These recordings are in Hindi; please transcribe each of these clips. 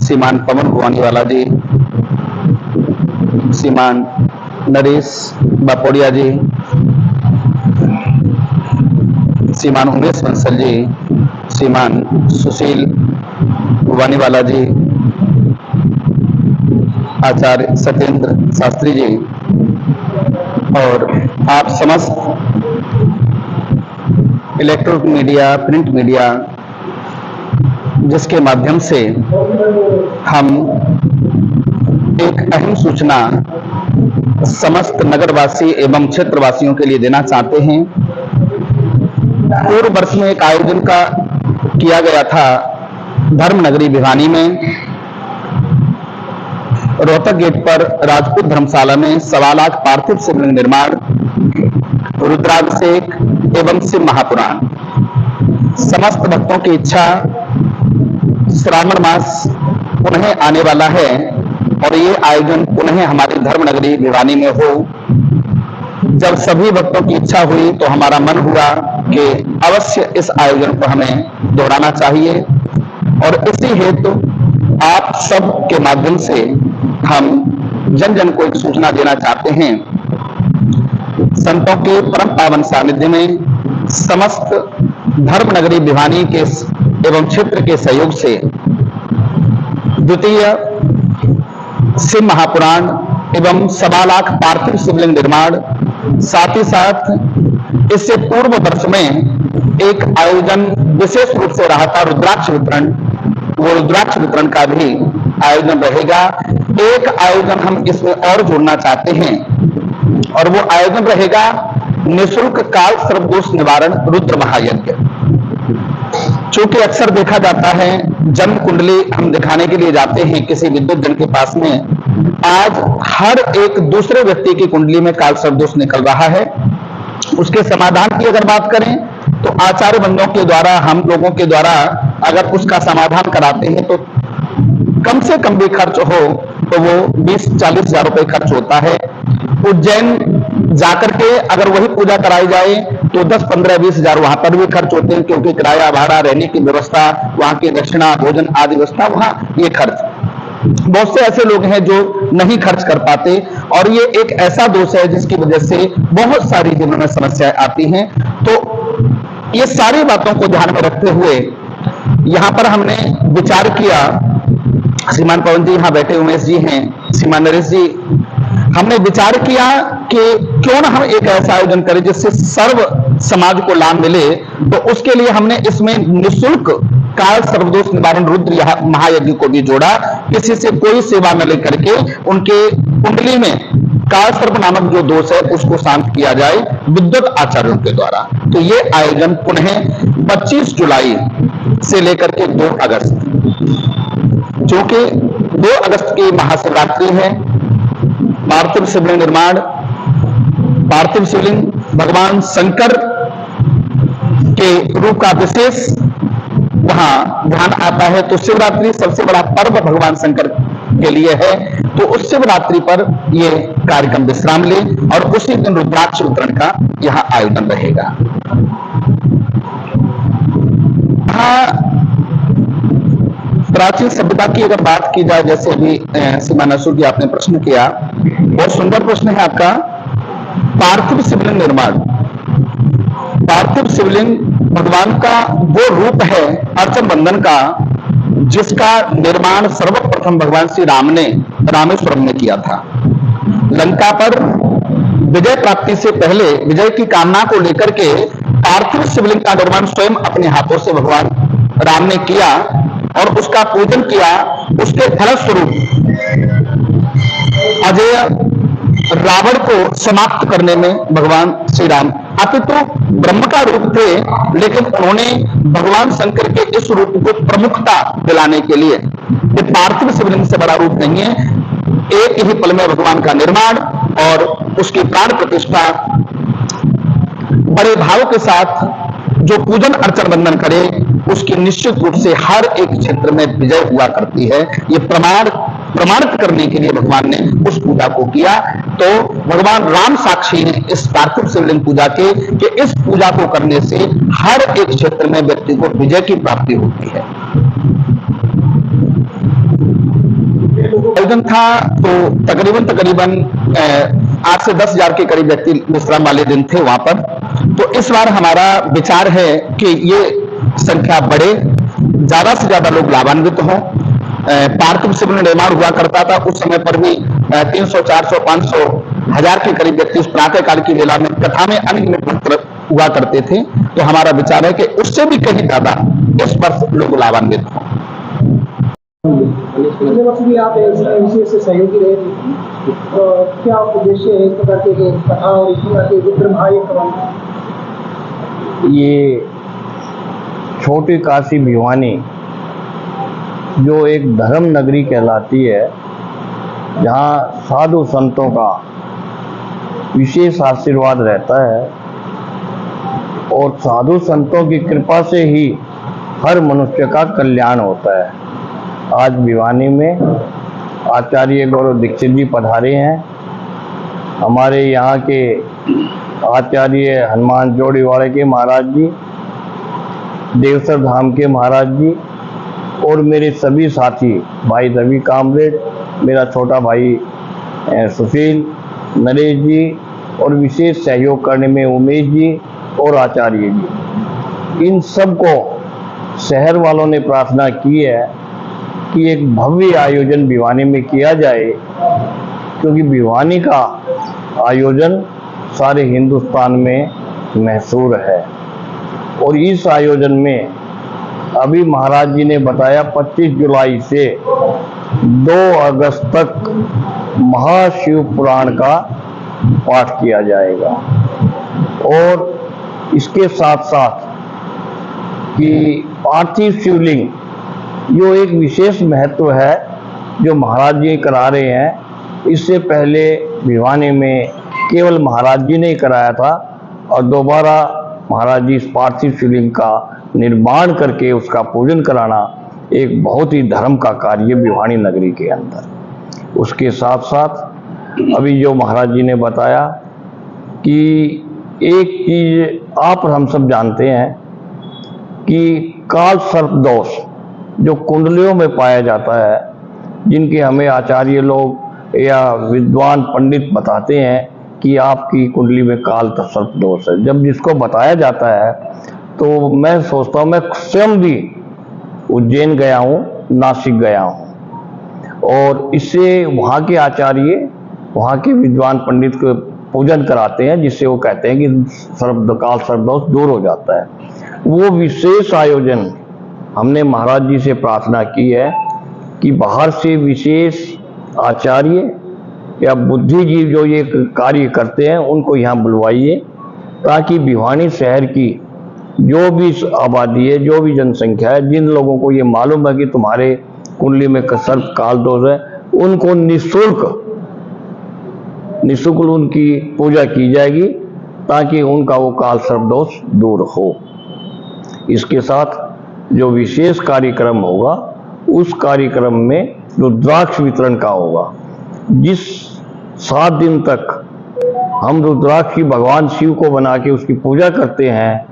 श्रीमान पवन भुवानीवाला जी, श्रीमान नरेश बापोड़िया जी, श्रीमान उमेश बंसल जी, श्रीमान सुशील भुवानीवाला जी, आचार्य सत्येंद्र शास्त्री जी और आप समस्त इलेक्ट्रॉनिक मीडिया, प्रिंट मीडिया, जिसके माध्यम से हम एक अहम सूचना समस्त नगरवासी एवं क्षेत्रवासियों के लिए देना चाहते हैं। पूर्व वर्ष में एक आयोजन का किया गया था धर्म नगरी भिवानी में, रोहतक गेट पर राजपूत धर्मशाला में 1.25 लाख पार्थिव शिवलिंग निर्माण, रुद्राभिषेक एवं शिव महापुराण। समस्त भक्तों की इच्छा, श्रावण मास पुनः आने वाला है और ये आयोजन पुनः हमारी धर्म नगरी भिवानी में हो। जब सभी भक्तों की इच्छा हुई तो हमारा मन हुआ कि अवश्य इस आयोजन को हमें दोहराना चाहिए और इसी हेतु आप सब के माध्यम से हम जन जन को एक सूचना देना चाहते हैं। संतों के परम पावन सानिध्य में समस्त धर्म नगरी भिवानी के एवं क्षेत्र के सहयोग से द्वितीय शिव महापुराण एवं 1.25 लाख पार्थिव शिवलिंग निर्माण, साथ ही साथ इससे पूर्व वर्ष में एक आयोजन विशेष रूप से रहा था रुद्राक्ष वितरण, वो रुद्राक्ष वितरण का भी आयोजन रहेगा। एक आयोजन हम इसमें और जोड़ना चाहते हैं और वो आयोजन रहेगा निःशुल्क काल सर्वदोष निवारण रुद्र महायज्ञ। चूंकि अक्सर देखा जाता है जन्म कुंडली हम दिखाने के लिए जाते हैं किसी विद्युत जन के पास में, आज हर एक दूसरे व्यक्ति की कुंडली में काल सर्वदोष निकल रहा है। उसके समाधान की अगर बात करें तो आचार्य बंधुओं के द्वारा, हम लोगों के द्वारा अगर उसका समाधान कराते हैं तो कम से कम भी खर्च हो तो वो 20-40 हजार रुपए खर्च होता है। उज्जैन जाकर के अगर वही पूजा कराई जाए तो 10-15-20 हजार वहां पर भी खर्च होते हैं, क्योंकि किराया भाड़ा, रहने की व्यवस्था, वहां की दक्षिणा, भोजन आदि व्यवस्था, वहां ये खर्च। बहुत से ऐसे लोग हैं जो नहीं खर्च कर पाते और ये एक ऐसा दोष है जिसकी वजह से बहुत सारी जीवन में समस्याएं आती हैं। तो ये सारी बातों को ध्यान में रखते हुए यहां पर हमने विचार किया, श्रीमान पवन जी यहाँ बैठे, उमेश जी हैं, श्रीमान नरेश जी, हमने विचार किया कि क्यों ना हम एक ऐसा आयोजन करें जिससे सर्व समाज को लाभ मिले। तो उसके लिए हमने इसमें निःशुल्क काल सर्वदोष निवारण रुद्र महायज्ञ को भी जोड़ा। किसी से कोई सेवा न लेकर के उनके कुंडली में काल सर्प नामक जो दोष है उसको शांत किया जाए विद्युत आचार्यों के द्वारा। तो ये आयोजन पुनः 25 जुलाई से लेकर के 2 अगस्त, जो कि 2 अगस्त की महाशिवरात्रि है, पार्थिव शिवलिंग निर्माण, पार्थिव शिवलिंग भगवान शंकर के रूप का विशेष वहां ध्यान आता है। तो शिवरात्रि सबसे बड़ा पर्व भगवान शंकर के लिए है, तो उस शिवरात्रि पर ये कार्यक्रम विश्राम ले और उसी दिन रुद्राक्ष वितरण का यहाँ आयोजन रहेगा। प्राचीन सभ्यता की अगर बात की जाए, जैसे अभी श्रीमान असुर जी आपने प्रश्न किया, बहुत सुंदर प्रश्न है आपका। पार्थिव शिवलिंग निर्माण, पार्थिव शिवलिंग भगवान का वो रूप है अर्चन बंधन का जिसका निर्माण सर्वप्रथम भगवान श्री राम ने रामेश्वरम में किया था। लंका पर विजय प्राप्ति से पहले विजय की कामना को लेकर के पार्थिव शिवलिंग का निर्माण स्वयं अपने हाथों से भगवान राम ने किया और उसका पूजन किया। उसके फलस्वरूप अजय रावण को समाप्त करने में भगवान श्री राम, अपितु ब्रह्म का रूप थे, लेकिन उन्होंने भगवान शंकर के इस रूप को प्रमुखता दिलाने के लिए, ये पार्थिव शिवलिंग से बड़ा रूप नहीं है, एक ही पल में भगवान का निर्माण और उसकी प्राण प्रतिष्ठा बड़े भाव के साथ जो पूजन अर्चन बंधन करे उसकी निश्चित रूप से हर एक क्षेत्र में विजय हुआ करती है। ये प्रमाणित करने के लिए भगवान ने उस पूजा को किया। तो भगवान राम साक्षी हैं इस पार्थिव शिवलिंग पूजा के कि इस पूजा को करने से हर एक क्षेत्र में व्यक्ति को विजय की प्राप्ति होती है। आयोजन था तो तकरीबन 8 से 10,000 के करीब व्यक्ति विश्राम वाले दिन थे वहां पर। तो इस बार हमारा विचार है कि ये संख्या बढ़े, ज्यादा से ज्यादा लोग लाभान्वित हों। पार्थिव शिवलिंग निर्माण हुआ करता था उस समय पर भी 300, 400, 500, 1000 के करीब व्यक्ति उस प्रातः काल की वेला में कथा में अनगिनत भक्त हुआ करते थे। तो हमारा विचार है कि उससे भी कहीं ज्यादा इस वर्ष लोग लाभान्वित हों। पिछले वर्ष भी आप इसमें विशेष सहयोगी रहे थे, तो क्या उद्देश्य है इस प्रकार के जो कथा और इस प्रकार के विक्रम करवाने? ये छोटी काशी भिवानी जो एक धर्म नगरी कहलाती है, जहाँ साधु संतों का विशेष आशीर्वाद रहता है और साधु संतों की कृपा से ही हर मनुष्य का कल्याण होता है। आज भिवानी में आचार्य गौरव दीक्षित जी पधारे हैं। हमारे यहाँ के आचार्य हनुमान जोड़ीवाड़े के महाराज जी, देवसर धाम के महाराज जी और मेरे सभी साथी भाई रवि कामरेड, मेरा छोटा भाई सुशील, नरेश जी और विशेष सहयोग करने में उमेश जी और आचार्य जी, इन सबको शहर वालों ने प्रार्थना की है कि एक भव्य आयोजन भिवानी में किया जाए, क्योंकि भिवानी का आयोजन सारे हिंदुस्तान में मशहूर है। और इस आयोजन में अभी महाराज जी ने बताया 25 जुलाई से 2 अगस्त तक महाशिव पुराण का पाठ किया जाएगा। और इसके साथ साथ कि पार्थिव शिवलिंग जो एक विशेष महत्व है जो महाराज जी करा रहे हैं। इससे पहले भिवानी में केवल महाराज जी ने ही कराया था और दोबारा महाराज जी इस पार्थिव शिवलिंग का निर्माण करके उसका पूजन कराना एक बहुत ही धर्म का कार्य भिवानी नगरी के अंदर। उसके साथ साथ अभी जो महाराज जी ने बताया कि एक चीज आप हम सब जानते हैं कि काल सर्प दोष जो कुंडलियों में पाया जाता है, जिनके हमें आचार्य लोग या विद्वान पंडित बताते हैं कि आपकी कुंडली में काल सर्प दोष है, जब जिसको बताया जाता है तो मैं सोचता हूँ, मैं स्वयं भी उज्जैन गया हूँ, नासिक गया हूँ और इससे वहाँ के आचार्य वहाँ के विद्वान पंडित को पूजन कराते हैं, जिससे वो कहते हैं कि काल सर्प दोष दूर हो जाता है। वो विशेष आयोजन हमने महाराज जी से प्रार्थना की है कि बाहर से विशेष आचार्य या बुद्धिजीवी जो ये कार्य करते हैं उनको यहाँ बुलवाइए, ताकि भिवानी शहर की जो भी आबादी है, जो भी जनसंख्या है, जिन लोगों को ये मालूम है कि तुम्हारे कुंडली में सर्प काल दोष है, उनको निःशुल्क उनकी पूजा की जाएगी, ताकि उनका वो काल सर्प दोष दूर हो। इसके साथ जो विशेष कार्यक्रम होगा, उस कार्यक्रम में रुद्राक्ष वितरण का होगा। जिस 7 दिन तक हम रुद्राक्ष की भगवान शिव को बना के उसकी पूजा करते हैं,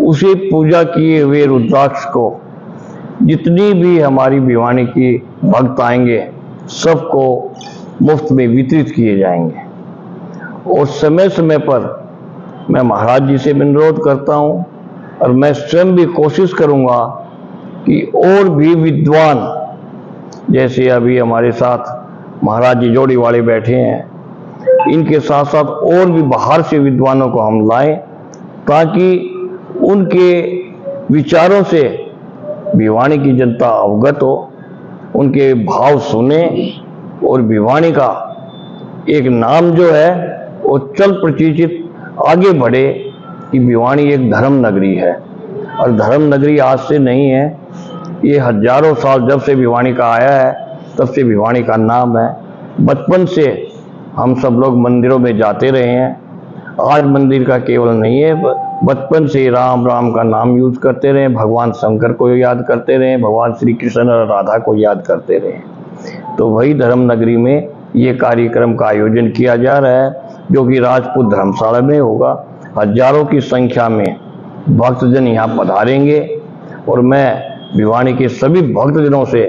उसे पूजा किए हुए रुद्राक्ष को जितनी भी हमारी भिवानी की भक्त आएंगे सबको मुफ्त में वितरित किए जाएंगे। और समय समय पर मैं महाराज जी से अनुरोध करता हूँ और मैं स्वयं भी कोशिश करूँगा कि और भी विद्वान, जैसे अभी हमारे साथ महाराज जी जोड़ीवाड़े बैठे हैं, इनके साथ साथ और भी बाहर से विद्वानों को हम लाएं, ताकि उनके विचारों से भिवानी की जनता अवगत हो, उनके भाव सुने और भिवानी का एक नाम जो है वो चल प्रचित आगे बढ़े कि भिवानी एक धर्म नगरी है। और धर्म नगरी आज से नहीं है, ये हजारों साल जब से भिवानी का आया है तब से भिवानी का नाम है। बचपन से हम सब लोग मंदिरों में जाते रहे हैं। आज मंदिर का केवल नहीं है, बचपन से राम राम का नाम यूज करते रहे, भगवान शंकर को याद करते रहे, भगवान श्री कृष्ण और राधा को याद करते रहे। तो वही धर्म नगरी में ये कार्यक्रम का आयोजन किया जा रहा है, जो कि राजपूत धर्मशाला में होगा। हजारों की संख्या में भक्तजन यहाँ पधारेंगे और मैं भिवानी के सभी भक्तजनों से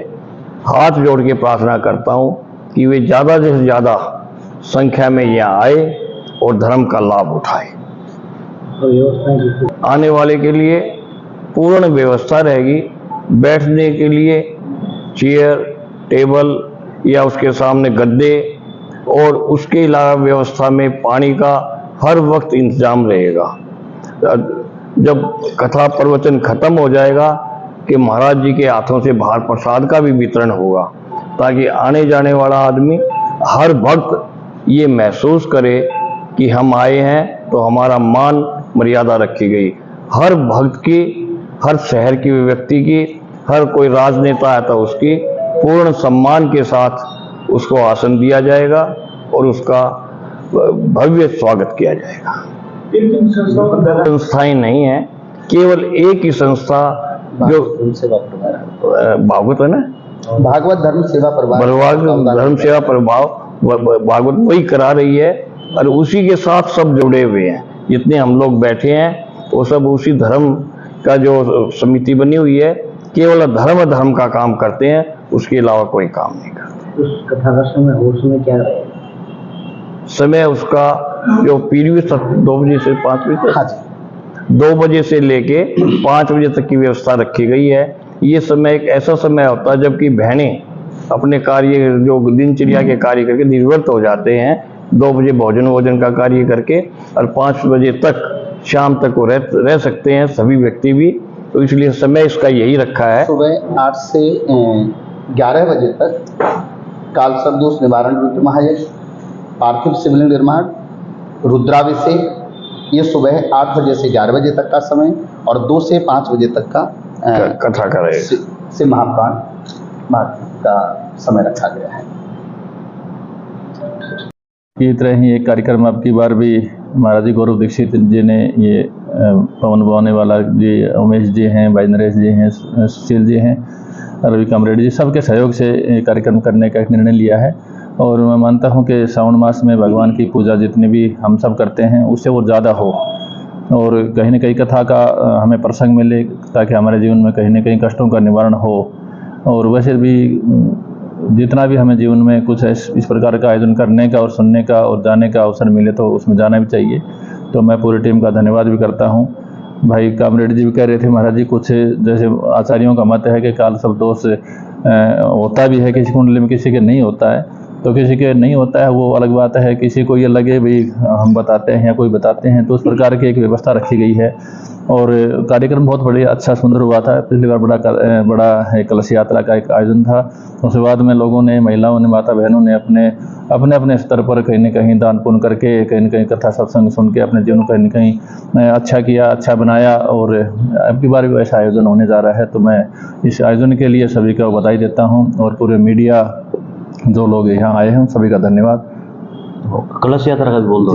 हाथ जोड़ के प्रार्थना करता हूँ कि वे ज़्यादा से ज़्यादा संख्या में यहाँ आए और धर्म का लाभ उठाए। आने वाले के लिए पूर्ण व्यवस्था रहेगी, बैठने के लिए चेयर, टेबल या उसके सामने गद्दे, और उसके अलावा व्यवस्था में पानी का हर वक्त इंतजाम रहेगा। जब कथा प्रवचन खत्म हो जाएगा कि महाराज जी के हाथों से बाहर प्रसाद का भी वितरण होगा, ताकि आने जाने वाला आदमी, हर भक्त ये महसूस करे कि हम आए हैं तो हमारा मान मर्यादा रखी गई। हर भक्त की, हर शहर की व्यक्ति की, हर कोई राजनेता है तो उसकी पूर्ण सम्मान के साथ उसको आसन दिया जाएगा और उसका भव्य स्वागत किया जाएगा। संस्थाएं नहीं है, केवल एक ही संस्था जो भागवत है ना, भागवत धर्म सेवा प्रभाव, धर्म सेवा प्रभाव भागवत वही करा रही है, और उसी के साथ सब जुड़े हुए हैं। जितने हम लोग बैठे हैं वो सब उसी धर्म का जो समिति बनी हुई है, केवल धर्म का काम करते हैं, उसके अलावा कोई काम नहीं करते। उस कथा का समय और समय क्या रहेगा? समय उसका जो पीरियड 2 बजे से 5 बजे तक, हाँ जी, 2 बजे से लेके 5 बजे तक की व्यवस्था रखी गई है। ये समय एक ऐसा समय होता है जबकि बहनें अपने कार्य, जो दिनचर्या के कार्य करके निवृत्त हो जाते हैं, 2 बजे भोजन का कार्य करके, और 5 बजे तक शाम तक वो रह सकते हैं सभी व्यक्ति भी। तो इसलिए समय इसका यही रखा है। सुबह 8 से 11 बजे तक काल सर्प दोष निवारण रुद्र महायज्ञ, पार्थिव शिवलिंग निर्माण, रुद्राभिषेक, ये सुबह 8 बजे से 11 बजे तक का समय, और 2 से 5 बजे तक का कथा करेगा से महाप्राण का समय रखा गया है। की तरह ही एक कार्यक्रम अब की बार भी महाराज जी गौरव दीक्षित जी ने, ये पवन बवाने वाला जी, उमेश जी हैं, भाई नरेश जी हैं, सुशील जी हैं, रवि कामरेड जी, सबके सहयोग से ये कार्यक्रम करने का एक निर्णय लिया है। और मैं मानता हूँ कि श्रावण मास में भगवान की पूजा जितनी भी हम सब करते हैं उससे वो ज़्यादा हो, और कहीं न कहीं कथा का हमें प्रसंग मिले, ताकि हमारे जीवन में कहीं न कहीं कष्टों का निवारण हो। और वैसे भी जितना भी हमें जीवन में कुछ इस प्रकार का आयोजन करने का और सुनने का और जाने का अवसर मिले तो उसमें जाना भी चाहिए। तो मैं पूरी टीम का धन्यवाद भी करता हूँ। भाई कामरेड जी भी कह रहे थे महाराज जी, कुछ जैसे आचार्यों का मत है कि काल सर्प दोष होता भी है किसी कुंडली में, किसी के नहीं होता है। तो किसी के नहीं होता है वो अलग बात है, किसी को ये लगे भाई हम बताते हैं या कोई बताते हैं, तो उस प्रकार की एक व्यवस्था रखी गई है। और कार्यक्रम बहुत बढ़िया, अच्छा, सुंदर हुआ था। पिछली बार बड़ा कलश यात्रा का एक आयोजन था। उसके बाद में लोगों ने, महिलाओं ने, माता बहनों ने अपने स्तर पर कहीं न कहीं दान पुण्य करके, कहीं न कहीं कथा सत्संग सुन के अपने जीवन को कहीं न कहीं अच्छा किया, अच्छा बनाया। और अब की बार भी ऐसा आयोजन होने जा रहा है, तो मैं इस आयोजन के लिए सभी को बधाई देता हूँ, और पूरे मीडिया जो लोग यहाँ आए हैं सभी का धन्यवाद। कलश यात्रा का बोल दो।